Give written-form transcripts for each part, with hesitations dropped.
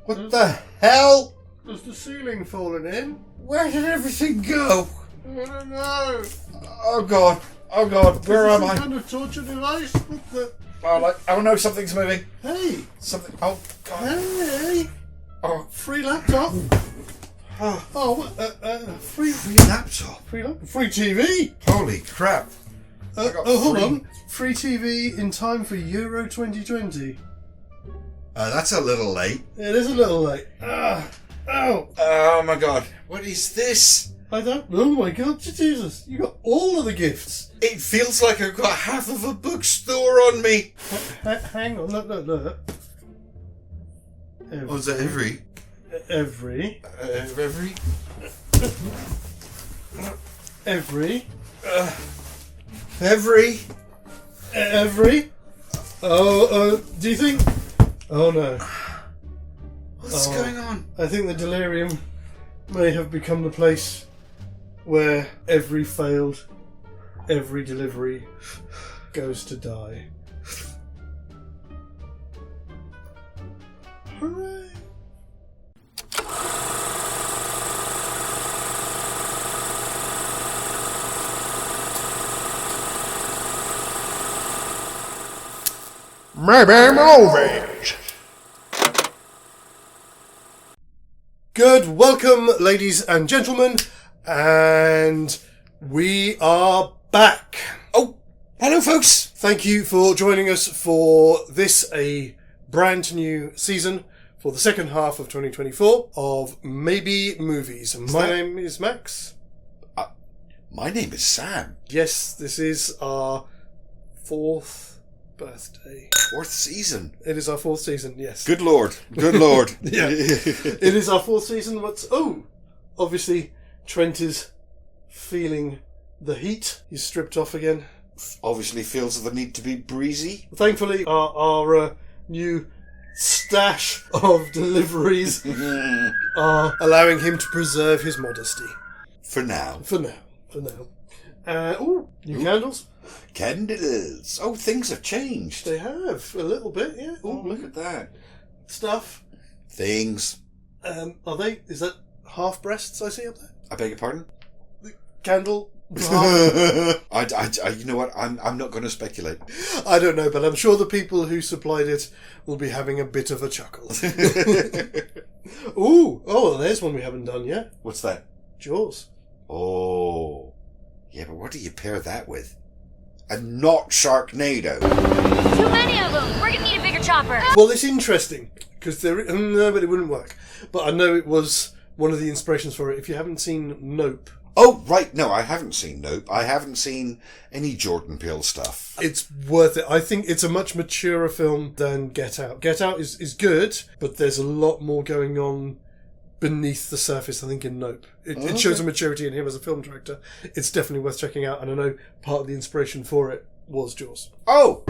What the hell? Has the ceiling fallen in? Where did everything go? I don't know. Oh god, where am I? Some kind of torture device? What the... Oh no, something's moving. Hey! Something, oh god. Hey! Oh, Free laptop? Free laptop. free TV? Holy crap. Hold on. Free TV in time for Euro 2020. That's a little late. It is a little late. Oh my god, what is this? Oh my god, Jesus. You got all of the gifts. It feels like I've got half of a bookstore on me. Hang on, look. Was that every? Every. Do you think... Oh no. What's going on? I think the delirium may have become the place where every failed, every delivery goes to die. Hooray! Maybe movies. Good, welcome, ladies and gentlemen, and we are back. Oh, hello, folks. Thank you for joining us for this, a brand new season for the second half of 2024 of Maybe Movies. My name is Max. My name is Sam. Yes, this is our fourth birthday. Fourth season. It is our fourth season, yes. Good lord. Yeah. It is our fourth season. Obviously, Trent is feeling the heat. He's stripped off again. Obviously feels the need to be breezy. Thankfully, our new stash of deliveries are allowing him to preserve his modesty. For now. New candles. Candles. Oh, things have changed. They have a little bit, yeah. Oh, look at that. Stuff. Things. Are they? Is that half breasts I see up there? I beg your pardon? The candle. You know what? I'm not going to speculate. I don't know, but I'm sure the people who supplied it will be having a bit of a chuckle. There's one we haven't done yet. What's that? Jaws. Oh. Yeah, but what do you pair that with? And not Sharknado. Too many of them. We're gonna need a bigger chopper. Well, it's interesting because no, but it wouldn't work. But I know it was one of the inspirations for it. If you haven't seen Nope. Oh, right. No, I haven't seen Nope. I haven't seen any Jordan Peele stuff. It's worth it. I think it's a much maturer film than Get Out. Get Out is good, but there's a lot more going on beneath the surface, I think, in Nope. It shows a maturity in him as a film director. It's definitely worth checking out, and I know part of the inspiration for it was Jaws. Oh!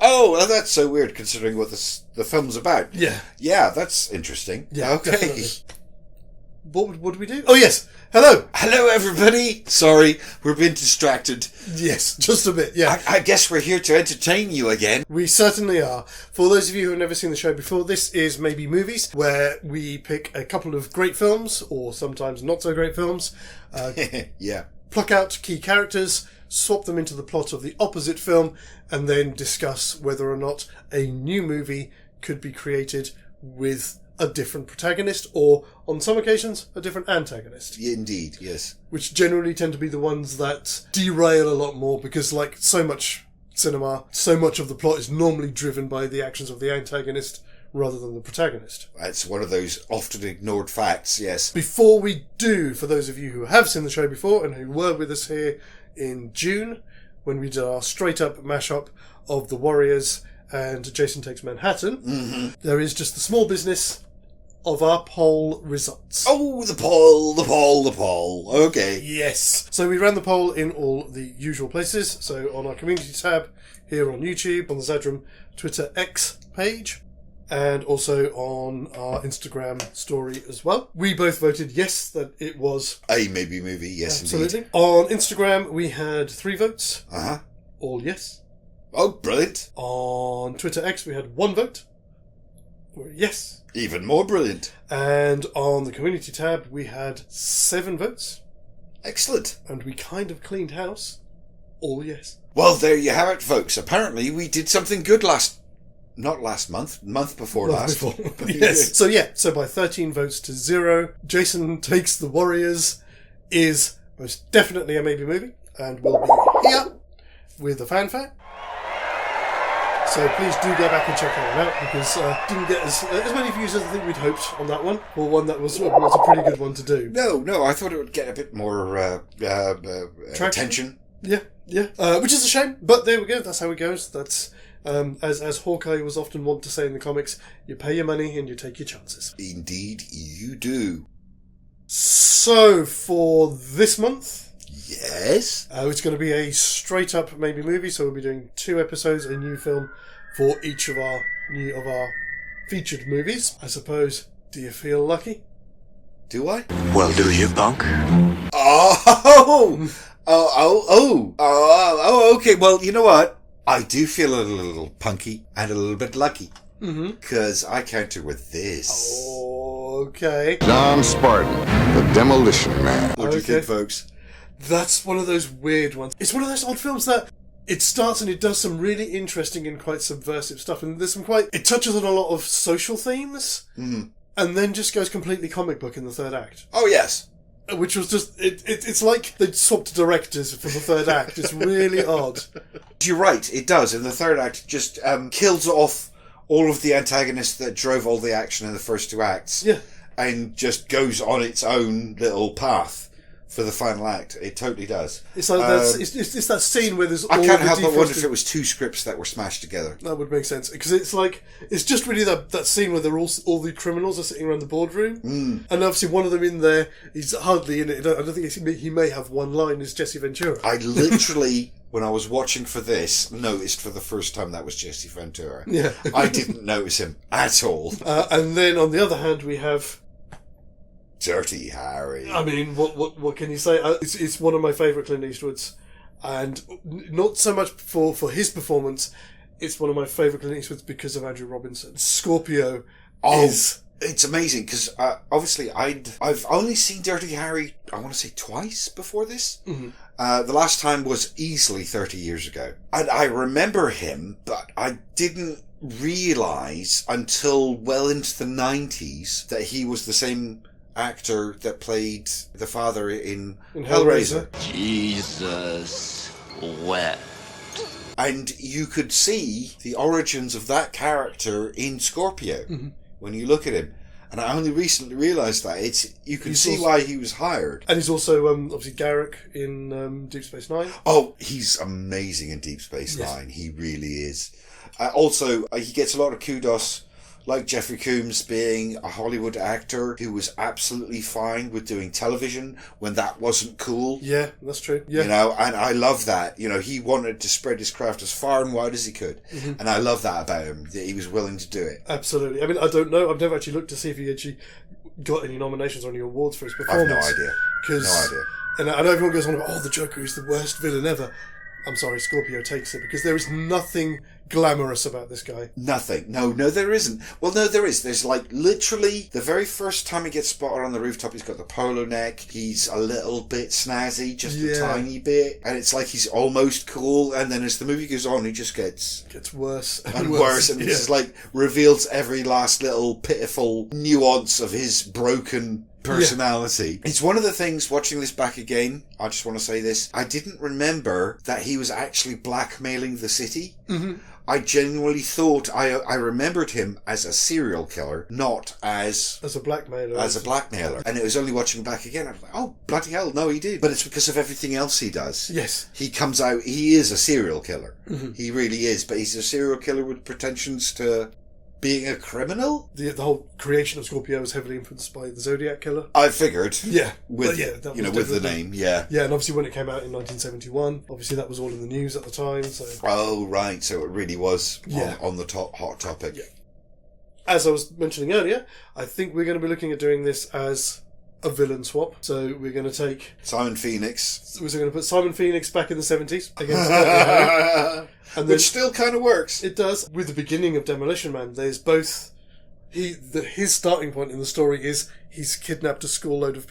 Oh, that's so weird considering what the film's about. Yeah. Yeah, that's interesting. Yeah, okay. Definitely. What do we do? Oh, yes. Hello. Hello, everybody. Sorry, we're being distracted. Yes, just a bit, yeah. I guess we're here to entertain you again. We certainly are. For those of you who have never seen the show before, this is Maybe Movies, where we pick a couple of great films, or sometimes not so great films. Yeah. Pluck out key characters, swap them into the plot of the opposite film, and then discuss whether or not a new movie could be created with a different protagonist, or on some occasions, a different antagonist. Indeed, yes. Which generally tend to be the ones that derail a lot more, because like so much cinema, so much of the plot is normally driven by the actions of the antagonist rather than the protagonist. That's one of those often ignored facts, yes. Before we do, for those of you who have seen the show before and who were with us here in June, when we did our straight-up mashup of The Warriors and Jason Takes Manhattan, there is just the small business of our poll results. Oh, the poll. Okay. Yes. So we ran the poll in all the usual places. So on our community tab, here on YouTube, on the Zadrum Twitter X page, and also on our Instagram story as well. We both voted yes, that it was a maybe movie, yes, absolutely. Indeed. On Instagram, we had 3 votes. Uh-huh. All yes. Oh, brilliant. On Twitter X, we had 1 vote. Yes. Even more brilliant. And on the community tab, we had 7 votes. Excellent. And we kind of cleaned house. All yes. Well, there you have it, folks. Apparently, we did something good month before last. Yes. So by 13 votes to 0, Jason Takes the Warriors is most definitely a maybe movie, and will be here with a fanfare. So please do go back and check that one out, because didn't get as many views as I think we'd hoped on that one, or one that was a pretty good one to do. No, I thought it would get a bit more attention. Yeah, which is a shame, but there we go. That's how it goes. That's as Hawkeye was often wont to say in the comics, you pay your money and you take your chances. Indeed, you do. So for this month. Yes. It's going to be a straight up maybe movie, so we'll be doing 2 episodes, a new film for each of our featured movies. I suppose. Do you feel lucky? Do I? Well, do you, punk? Okay. Well, you know what? I do feel a little punky and a little bit lucky. Because I counter with this. Okay. John Spartan, the Demolition Man. What do you think, folks? That's one of those weird ones. It's one of those odd films that it starts and it does some really interesting and quite subversive stuff. And there's it touches on a lot of social themes. And then just goes completely comic book in the third act. Oh, yes. Which was just, it's like they swapped directors for the third act. It's really odd. You're right, it does. And the third act just kills off all of the antagonists that drove all the action in the first 2 acts. Yeah. And just goes on its own little path for the final act. It totally does. It's like it's that scene where there's all I can't the help but wonder defrosted- if it was 2 scripts that were smashed together. That would make sense, because it's just really that scene where they're all the criminals are sitting around the boardroom, and obviously one of them in there, he's hardly in it. I don't think he may have one line as Jesse Ventura. I literally, when I was watching for this, noticed for the first time that was Jesse Ventura. Yeah. I didn't notice him at all. And then on the other hand, we have Dirty Harry. I mean, what can you say? It's one of my favourite Clint Eastwoods, and not so much for his performance. It's one of my favourite Clint Eastwoods because of Andrew Robinson. Scorpio is... It's amazing, because obviously I've only seen Dirty Harry, I want to say twice before this. The last time was easily 30 years ago. And I remember him, but I didn't realise until well into the 90s that he was the same actor that played the father in Hellraiser. Jesus wept. And you could see the origins of that character in Scorpio when you look at him. And I only recently realised that. You can see why he was hired. And he's also, obviously, Garrick in Deep Space Nine. Oh, he's amazing in Deep Space Nine. He really is. Also, he gets a lot of kudos, like Jeffrey Combs being a Hollywood actor who was absolutely fine with doing television when that wasn't cool. Yeah, that's true. Yeah. You know, and I love that. You know, he wanted to spread his craft as far and wide as he could. And I love that about him, that he was willing to do it. Absolutely. I mean, I don't know. I've never actually looked to see if he actually got any nominations or any awards for his performance. I've no idea. No idea. And I know everyone goes on about, the Joker is the worst villain ever. I'm sorry, Scorpio takes it, because there is nothing glamorous about this guy. Nothing. No, there isn't. Well, no, there is. There's like literally the very first time he gets spotted on the rooftop, he's got the polo neck. He's a little bit snazzy, just a tiny bit. And it's like he's almost cool. And then as the movie goes on, he just gets worse and worse. And it's just like reveals every last little pitiful nuance of his broken personality. It's one of the things watching this back again, I just want to say this, I didn't remember that he was actually blackmailing the city. Mm-hmm. I genuinely thought I remembered him as a serial killer, not as a blackmailer. As a blackmailer. And it was only watching back again, I was like, oh, bloody hell, no, he did. But it's because of everything else he does. Yes. He comes out, he is a serial killer. Mm-hmm. He really is, but he's a serial killer with pretensions to being a criminal? The whole creation of Scorpio was heavily influenced by the Zodiac Killer. I figured. Yeah. With, with the name, yeah. Yeah, and obviously when it came out in 1971, obviously that was all in the news at the time, so... Oh, right, so it really was on the hot topic. Yeah. As I was mentioning earlier, I think we're going to be looking at doing this as a villain swap. So we're going to take... Simon Phoenix. We're going to put Simon Phoenix back in the 70s against Harry. Which still kind of works. It does. With the beginning of Demolition Man, there's both... his starting point in the story is he's kidnapped a school load of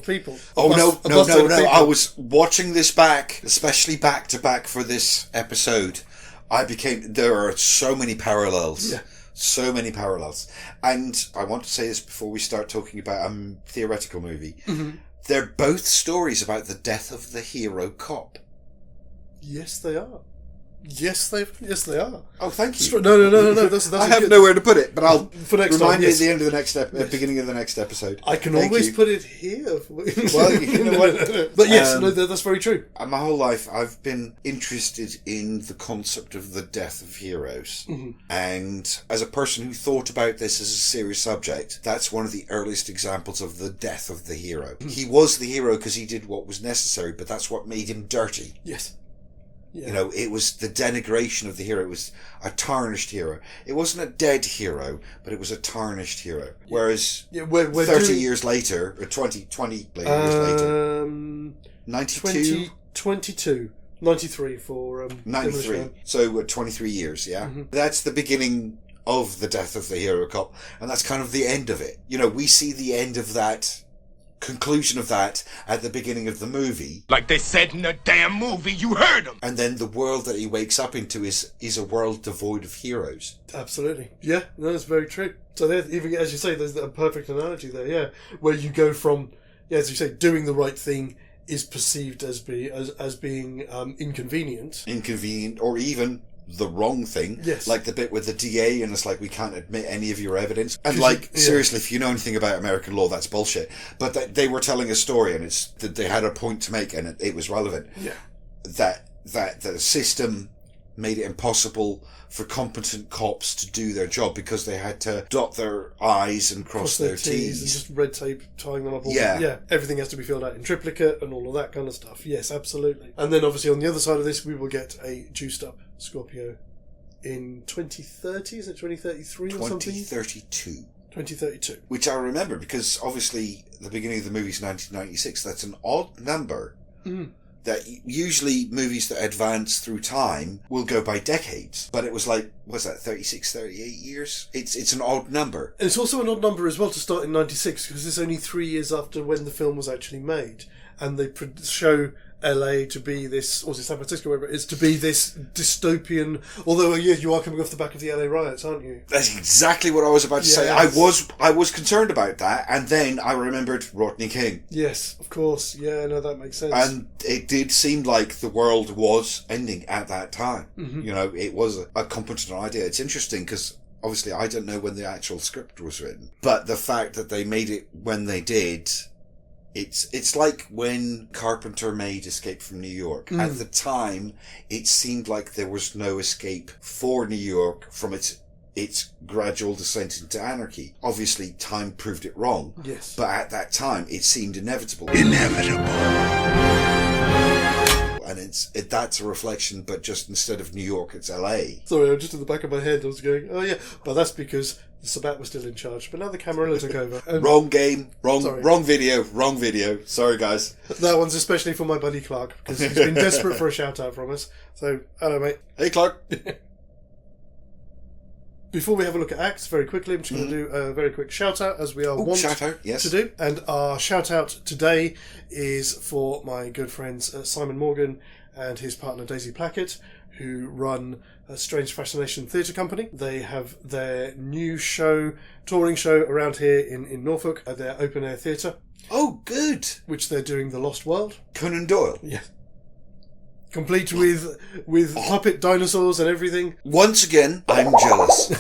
people. Oh, no. I was watching this back, especially back to back for this episode. There are so many parallels. Yeah. So many parallels. And I want to say this before we start talking about a theoretical movie. Mm-hmm. They're both stories about the death of the hero cop. Yes, they are. Yes, they are. Oh, thank you. No. That's I have nowhere to put it, but I'll remind me at the end of the next beginning of the next episode. I can always put it here. Well, you know what? But yes, that's very true. My whole life, I've been interested in the concept of the death of heroes, and as a person who thought about this as a serious subject, that's one of the earliest examples of the death of the hero. He was the hero because he did what was necessary, but that's what made him dirty. Yes. Yeah. You know, it was the denigration of the hero. It was a tarnished hero. It wasn't a dead hero, but it was a tarnished hero. Whereas 30 years later, or 20 years later, 92? 22. 93 for... 93. So 23 years, yeah? Mm-hmm. That's the beginning of the death of the hero cop, and that's kind of the end of it. You know, we see the end of that... conclusion of that at the beginning of the movie. Like they said in the damn movie, you heard them! And then the world that he wakes up into is a world devoid of heroes. Absolutely. Yeah, no, that's very true. So there, even as you say, there's a perfect analogy there, yeah. Where you go from, as you say, doing the right thing is perceived as being inconvenient. Inconvenient, or even... the wrong thing. Yes. Like the bit with the DA and it's like, we can't admit any of your evidence. And seriously, if you know anything about American law, that's bullshit. But they were telling a story and it's that they had a point to make and it was relevant. Yeah. That the system made it impossible for competent cops to do their job because they had to dot their I's and cross their T's. And just red tape tying them up. Yeah. Everything has to be filled out in triplicate and all of that kind of stuff. Yes, absolutely. And then obviously on the other side of this, we will get a juiced up Scorpio in 2030, is it 2033 or something? 2032. 2032. Which I remember because obviously the beginning of the movie is 1996. That's an odd number. Mm. That usually movies that advance through time will go by decades. But it was like, what's that, 36, 38 years? It's an odd number. And it's also an odd number as well to start in 96 because it's only 3 years after when the film was actually made. And they show LA to be this, or is it San Francisco, wherever it is, to be this dystopian, although you are coming off the back of the LA riots, aren't you? That's exactly what I was about to say. I was concerned about that, and then I remembered Rodney King. Yes, of course. Yeah, no, that makes sense. And it did seem like the world was ending at that time. Mm-hmm. You know, it was a competent idea. It's interesting because obviously I don't know when the actual script was written, but the fact that they made it when they did... It's like when Carpenter made Escape from New York. Mm. At the time, it seemed like there was no escape for New York from its gradual descent into anarchy. Obviously, time proved it wrong. Yes. But at that time, it seemed inevitable. Inevitable. and that's a reflection, but just instead of New York, it's LA. Sorry, I'm just in the back of my head. I was going, oh yeah, but that's because the Sabat was still in charge. But now the Camarilla took over. Wrong game, wrong video. Sorry, guys. That one's especially for my buddy Clark, because he's been desperate for a shout out from us. So, hello, mate. Hey, Clark. Before we have a look at acts, very quickly, I'm just going to do a very quick shout out, as we are wont to do. And our shout out today is for my good friends Simon Morgan and his partner Daisy Plackett, who run a Strange Fascination theatre company. They have their new touring show around here in Norfolk at their open air theatre. Oh, good. Which they're doing The Lost World. Conan Doyle. Yeah. Complete with puppet dinosaurs and everything. Once again, I'm jealous.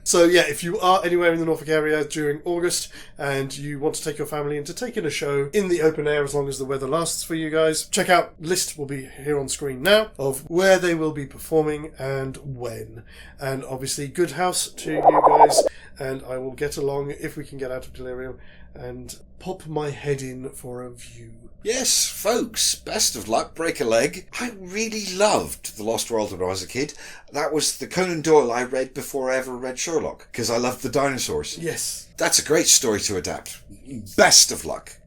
So yeah, if you are anywhere in the Norfolk area during August and you want to take your family in to take in a show in the open air, as long as the weather lasts for you guys, check out, list will be here on screen now, of where they will be performing and when. And obviously good house to you guys, and I will get along, if we can get out of delirium, and pop my head in for a view. Yes, folks, best of luck, break a leg. I really loved The Lost World when I was a kid. That was the Conan Doyle I read before I ever read Sherlock, because I loved the dinosaurs. Yes. That's a great story to adapt. Best of luck.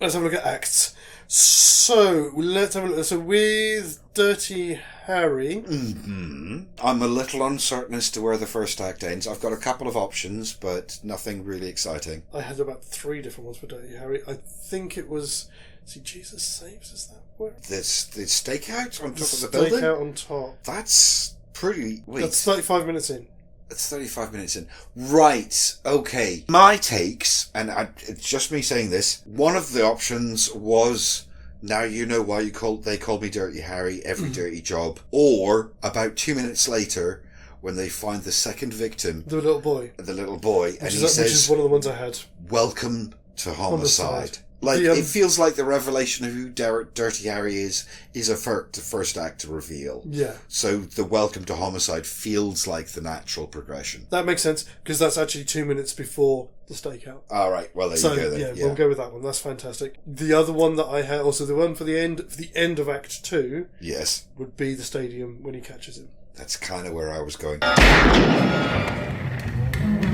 Let's have a look at acts. So, let's have a look. So, with Dirty Harry... Mm-hmm. I'm a little uncertain as to where the first act ends. I've got a couple of options, but nothing really exciting. I had about 3 different ones for Dirty Harry. I think it was... See, Jesus Saves, is that where? The stakeout on top of the building? Stakeout on top. That's pretty... Wait. That's 35 minutes in. It's 35 minutes in. Right, okay. My takes, and it's just me saying this, one of the options was, now you know why they call me Dirty Harry, every dirty job. Or, about 2 minutes later, when they find the second victim. The little boy. And he says, which is one of the ones I had. Welcome to homicide. Like, it feels like the revelation of who Dirty Harry is the first act to reveal. Yeah. So the welcome to homicide feels like the natural progression. That makes sense, because that's actually 2 minutes before the stakeout. All right, well, there you go then. Yeah, we'll go with that one. That's fantastic. The other one that I had, also the one for the end of Act 2, yes, would be the stadium when he catches him. That's kind of where I was going.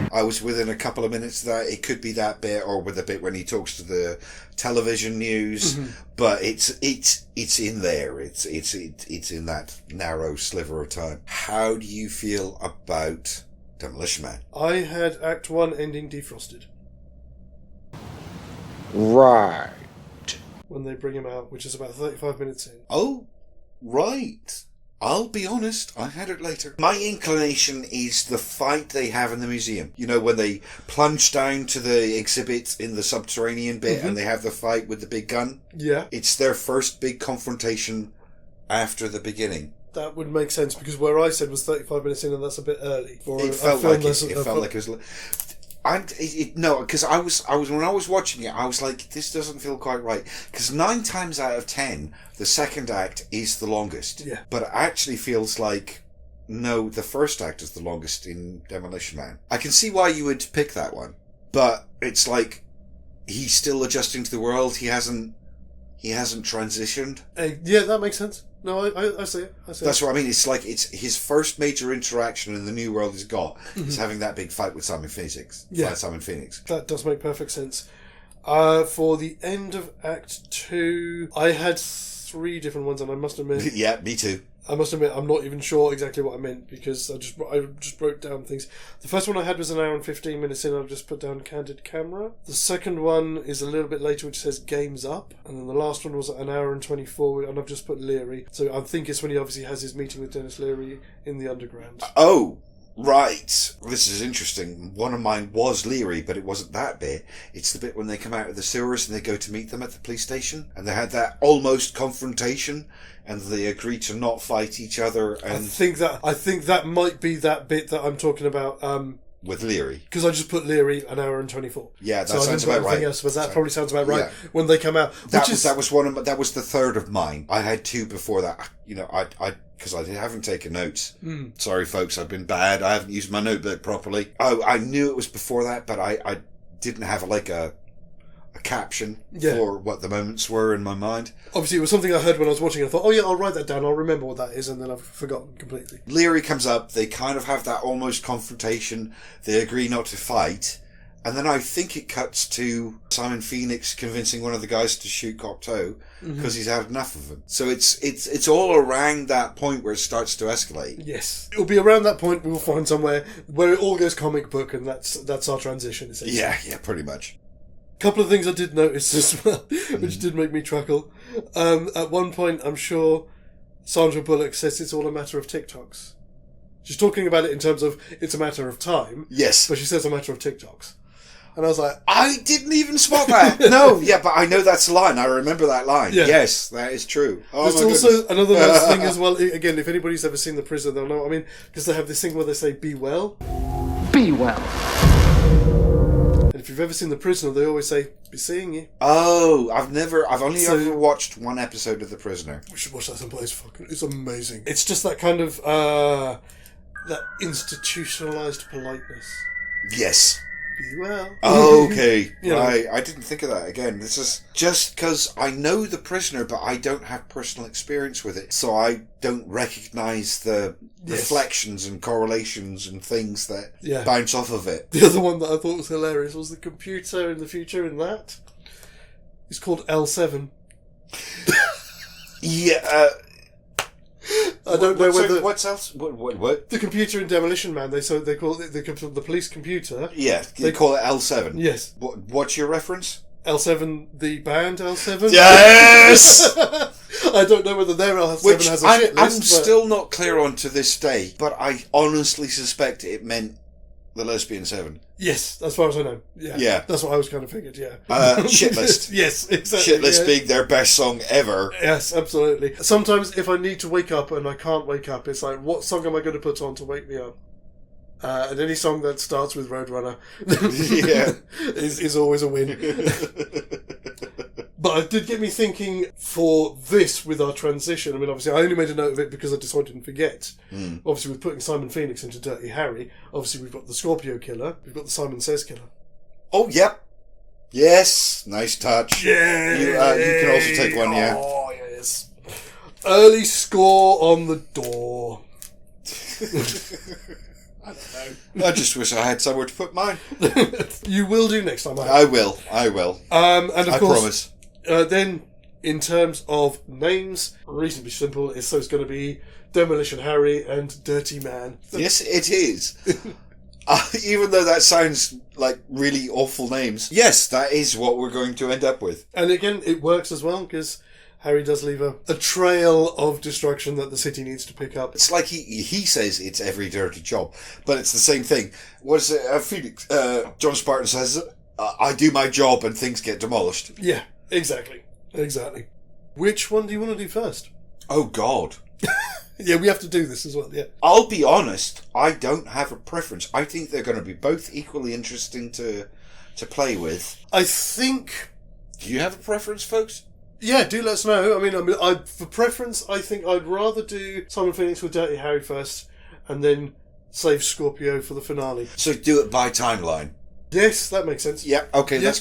I was within a couple of minutes of that. It could be that bit, or with the bit when he talks to the television news. But it's in there. It's in that narrow sliver of time. How do you feel about Demolition Man? I had Act 1 ending defrosted. Right. When they bring him out, which is about 35 minutes in. Oh, right. I'll be honest, I had it later. My inclination is the fight they have in the museum. You know, when they plunge down to the exhibit in the subterranean bit and they have the fight with the big gun. Yeah. It's their first big confrontation after the the beginning. That would make sense, because where I said was 35 minutes in, and that's a bit early. It felt like it was... No, because I was when I was watching it, I was like, this doesn't feel quite right. Because 9 times out of 10, the second act is the longest. Yeah. But it actually feels like, no, the first act is the longest in Demolition Man. I can see why you would pick that one, but it's like he's still adjusting to the world. He hasn't transitioned. Yeah, that makes sense. No, I see it. That's what I mean. It's like it's his first major interaction in the new world he's got is having that big fight with Simon Phoenix. Yeah. Simon Phoenix. That does make perfect sense. For the end of Act 2, I had 3 different ones, and I must admit... Yeah, me too. I must admit, I'm not even sure exactly what I meant, because I just wrote down things. The first one I had was an hour and 15 minutes in, I've just put down Candid Camera. The second one is a little bit later, which says Game's Up. And then the last one was an hour and 24, and I've just put Leary. So I think it's when he obviously has his meeting with Dennis Leary in the underground. Oh, right. This is interesting. One of mine was Leary, but it wasn't that bit. It's the bit when they come out of the sewers and they go to meet them at the police station, and they had that almost confrontation, and they agree to not fight each other. And I think that might be that bit that I'm talking about. With Leary, because I just put Leary an hour and 24. Yeah, that sounds about right. Else, but that probably sounds about right when they come out. That was the third of mine. I had 2 before that. You know, because I haven't taken notes. Sorry, folks, I've been bad. I haven't used my notebook properly. I knew it was before that, but I didn't have a a caption Yeah. for what the moments were in my mind. Obviously, it was something I heard when I was watching. I thought, oh yeah, I'll write that down. I'll remember what that is, and then I've forgotten completely. Leary comes up. They kind of have that almost confrontation. They agree not to fight. And then I think it cuts to Simon Phoenix convincing one of the guys to shoot Cocteau because he's had enough of him. So it's all around that point where it starts to escalate. Yes, it'll be around that point we'll find somewhere where it all goes comic book, and that's our transition. Essentially. Yeah, pretty much. Couple of things I did notice as well, which did make me chuckle. At one point, I'm sure Sandra Bullock says it's all a matter of TikToks. She's talking about it in terms of it's a matter of time. Yes. But she says a matter of TikToks. And I was like, I didn't even spot that. No, yeah, but I know that's a line. I remember that line. Yeah. Yes, that is true. Oh, there's my also goodness. another nice thing as well. Again, if anybody's ever seen The Prisoner, they'll know. I mean, because they have this thing where they say, be well. Be well. And if you've ever seen The Prisoner, they always say, be seeing you. Oh, I've only ever watched one episode of The Prisoner. We should watch that someplace. It's amazing. It's just that kind of, that institutionalized politeness. Yes. Be well. Okay, You know. right. I didn't think of that again. This is just because I know The Prisoner, but I don't have personal experience with it, so I don't recognise the reflections and correlations and things that bounce off of it. The other one that I thought was hilarious was the computer in the future in that. It's called L7. Yeah. I don't know whether... What's else? What? The computer in Demolition Man, they call it the police computer. Yeah, they call it L7. Yes. What's your reference? L7, the band L7? Yes! I don't know whether their L7 has a shit list. I'm still not clear on to this day, but I honestly suspect it meant the Lesbian 7. Yes, as far as I know. Yeah. That's what I was kind of figured, yeah. Shit List. Yes, exactly. Shit List being their best song ever. Yes, absolutely. Sometimes if I need to wake up and I can't wake up, it's like, what song am I going to put on to wake me up? And any song that starts with Roadrunner is always a win. But it did get me thinking for this with our transition. I mean, obviously, I only made a note of it because I decided I didn't forget. Obviously, with putting Simon Phoenix into Dirty Harry, obviously, we've got the Scorpio Killer, we've got the Simon Says Killer. Oh, yep. Yes, nice touch. Yeah. You can also take one, yeah. Oh, yes. Early score on the door. I don't know. I just wish I had somewhere to put mine. You will do next time. I will. And of I course, promise. Then, in terms of names, reasonably simple. It's going to be Demolition Harry and Dirty Man. Yes, it is. Even though that sounds like really awful names. Yes, that is what we're going to end up with. And again, it works as well because Harry does leave a trail of destruction that the city needs to pick up. It's like he says it's every dirty job, but it's the same thing. Was Phoenix? John Spartan says, "I do my job and things get demolished." Yeah, exactly. Which one do you want to do first? Oh God. Yeah, we have to do this as well. Yeah. I'll be honest. I don't have a preference. I think they're going to be both equally interesting to play with. I think. Do you have a preference, folks? Yeah, do let us know. I mean, for preference, I think I'd rather do Simon Phoenix with Dirty Harry first, and then save Scorpio for the finale. So do it by timeline. Yes, that makes sense. Yeah. Okay, Yeah.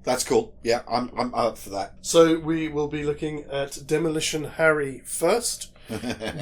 That's cool. Yeah, I'm up for that. So we will be looking at Demolition Harry first,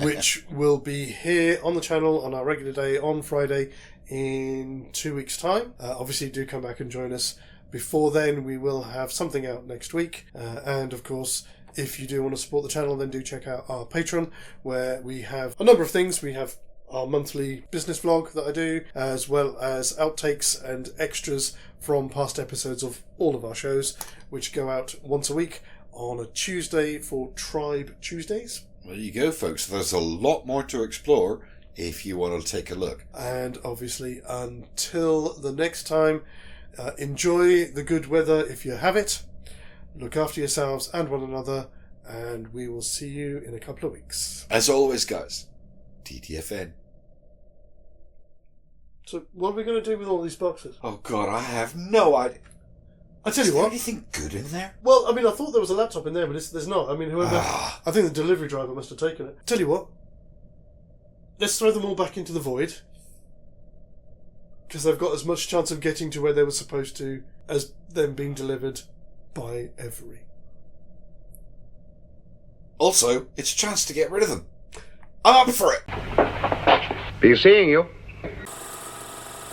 which will be here on the channel on our regular day on Friday in 2 weeks' time. Obviously, do come back and join us. Before then, we will have something out next week. And of course, if you do want to support the channel, then do check out our Patreon, where we have a number of things. We have our monthly business vlog that I do, as well as outtakes and extras from past episodes of all of our shows, which go out once a week on a Tuesday for Tribe Tuesdays. There you go, folks. There's a lot more to explore if you want to take a look. And obviously, until the next time, enjoy the good weather if you have it. Look after yourselves and one another, and we will see you in a couple of weeks. As always, guys, TTFN. So, what are we going to do with all these boxes? Oh God, I have no idea. I tell you Is there what. anything good in there? Well, I mean, I thought there was a laptop in there, but there's not. I mean, whoever. I think the delivery driver must have taken it. Tell you what. Let's throw them all back into the void. Because they've got as much chance of getting to where they were supposed to as them being delivered by every. Also, it's a chance to get rid of them. I'm up for it. Be seeing you.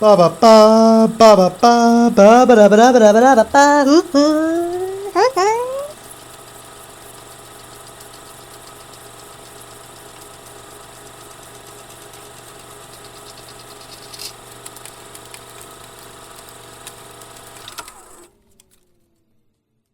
Ba ba ba ba ba ba ba ba ba ba ba ba ba ba.